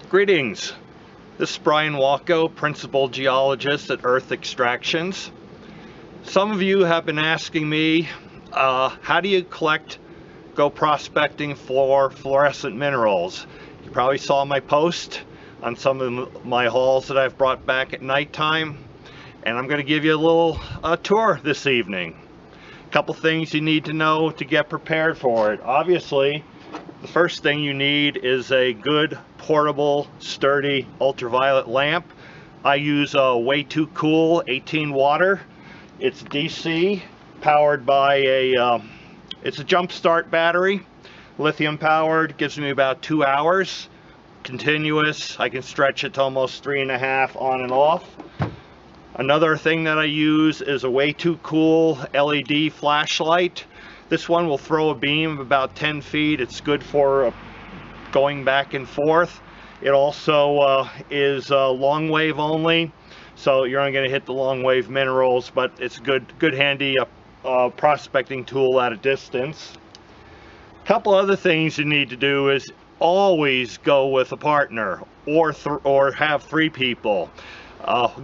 Greetings, this is Brian Walko, Principal Geologist at Earth Extractions. Some of you have been asking me, how do you go prospecting for fluorescent minerals? You probably saw my post on some of my hauls that I've brought back at nighttime, and I'm going to give you a little tour this evening. A couple things you need to know to get prepared for it. Obviously, the first thing you need is a good, portable, sturdy ultraviolet lamp. I use a Way Too Cool 18 water. It's DC, powered by it's a jump start battery, lithium powered, gives me about 2 hours, continuous. I can stretch it to almost 3.5 on and off. Another thing that I use is a Way Too Cool LED flashlight. This one will throw a beam of about 10 feet. It's good for going back and forth. It also is long wave only, so you're only going to hit the long wave minerals, but it's a good handy prospecting tool at a distance. A couple other things you need to do is always go with a partner or have 3 people.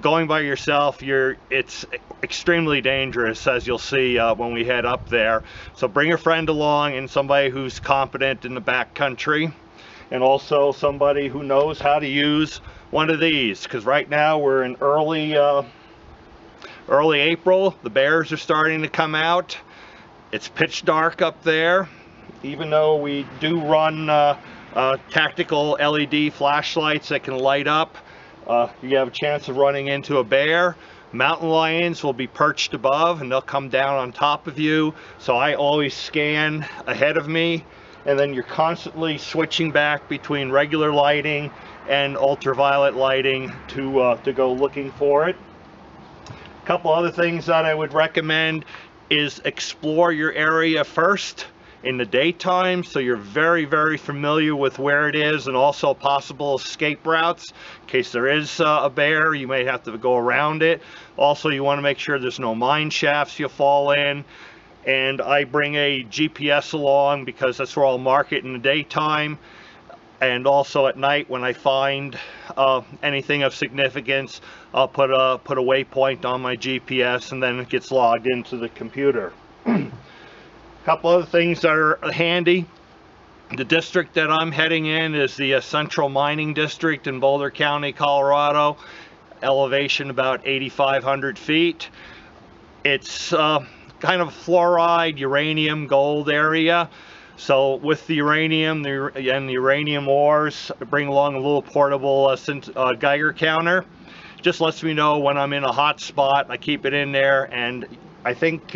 Going by yourself, it's extremely dangerous, as you'll see when we head up there. So bring a friend along and somebody who's competent in the backcountry, and also somebody who knows how to use one of these, because right now we're in early April. The bears are starting to come out. It's pitch dark up there. Even though we do run tactical LED flashlights that can light up, you have a chance of running into a bear. Mountain lions will be perched above and they'll come down on top of you. So I always scan ahead of me, and then you're constantly switching back between regular lighting and ultraviolet lighting to go looking for it. A couple other things that I would recommend is explore your area first in the daytime, so you're very familiar with where it is, and also possible escape routes. In case there is a bear, you may have to go around it. Also, you want to make sure there's no mine shafts you fall in. And I bring a GPS along because that's where I'll mark it in the daytime. And also at night, when I find anything of significance, I'll put a waypoint on my GPS, and then it gets logged into the computer. Couple other things that are handy. The district that I'm heading in is the Central Mining District in Boulder County, Colorado. Elevation about 8,500 feet. It's kind of a fluoride, uranium, gold area. So with the uranium and the uranium ores, I bring along a little portable Geiger counter. Just lets me know when I'm in a hot spot. I keep it in there, and I think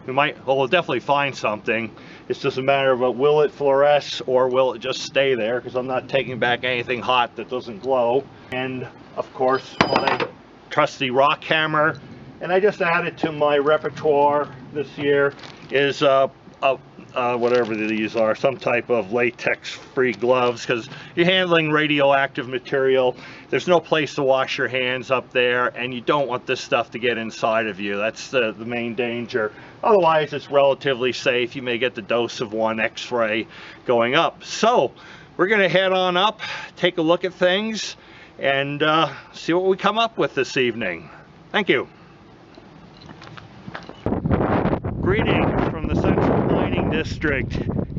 we'll definitely find something. It's just a matter of will it fluoresce or will it just stay there, because I'm not taking back anything hot that doesn't glow. And of course, my trusty rock hammer. And I just added to my repertoire this year is whatever these are, some type of latex-free gloves, because you're handling radioactive material. There's no place to wash your hands up there, and you don't want this stuff to get inside of you. That's the main danger. Otherwise, it's relatively safe. You may get the dose of 1 X-ray going up. So we're going to head on up, take a look at things, and see what we come up with this evening. Thank you. Greetings from the Central Mining District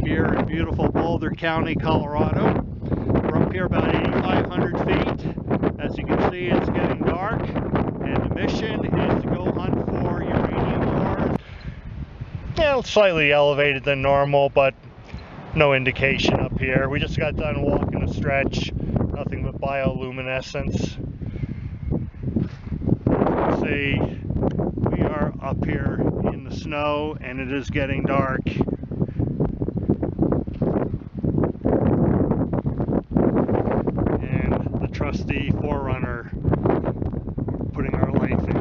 here in beautiful Boulder County, Colorado. We're up here about 8,500 feet. As you can see, it's getting dark, and the mission is to go hunt for uranium ores. Yeah, slightly elevated than normal, but no indication up here. We just got done walking a stretch, nothing but bioluminescence. Let's see, we are up here in the snow, and it is getting dark. And the trusty Forerunner putting our light in.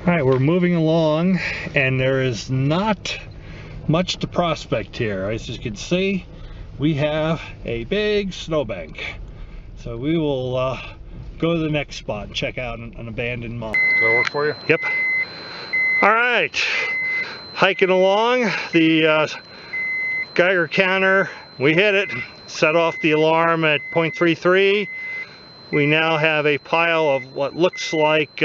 Alright, we're moving along, and there is not much to prospect here. As you can see, we have a big snowbank. So we will go to the next spot and check out an abandoned mine. Does that work for you? Yep. Alright, hiking along, the Geiger counter, we hit it, set off the alarm at 0.33. We now have a pile of what looks like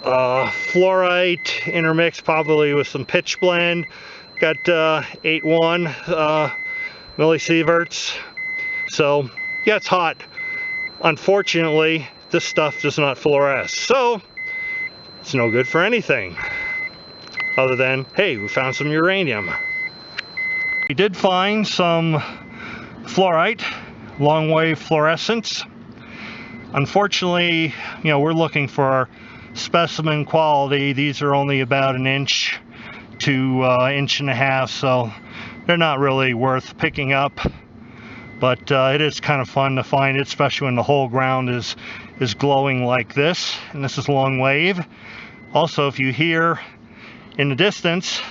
fluorite intermixed probably with some pitch blend. Got 8.1 millisieverts. So yeah, it's hot. Unfortunately, this stuff does not fluoresce, so it's no good for anything other than, hey, we found some uranium. We did find some fluorite, long wave fluorescence. Unfortunately, you know, we're looking for specimen quality. These are only about 1 inch to 1.5 inches, so they're not really worth picking up. But it is kind of fun to find it, especially when the whole ground is glowing like this, and this is long wave. Also, if you hear in the distance,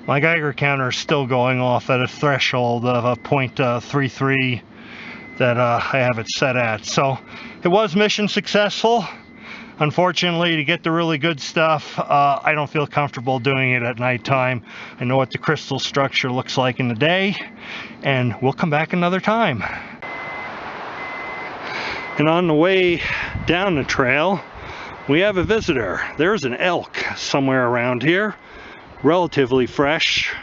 my Geiger counter is still going off at a threshold of 0.33 that I have it set at. So it was mission successful. Unfortunately, to get the really good stuff, I don't feel comfortable doing it at nighttime. I know what the crystal structure looks like in the day, and we'll come back another time. And on the way down the trail, we have a visitor. There's an elk somewhere around here, relatively fresh.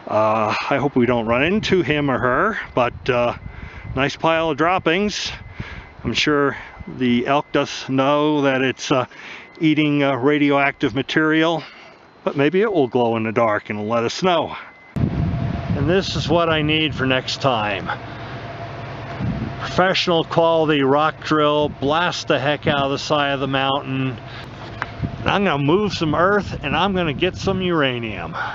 I hope we don't run into him or her, but nice pile of droppings. I'm sure the elk does know that it's eating radioactive material, but maybe it will glow in the dark and let us know. And this is what I need for next time. Professional quality rock drill, blast the heck out of the side of the mountain. I'm gonna move some earth and I'm gonna get some uranium.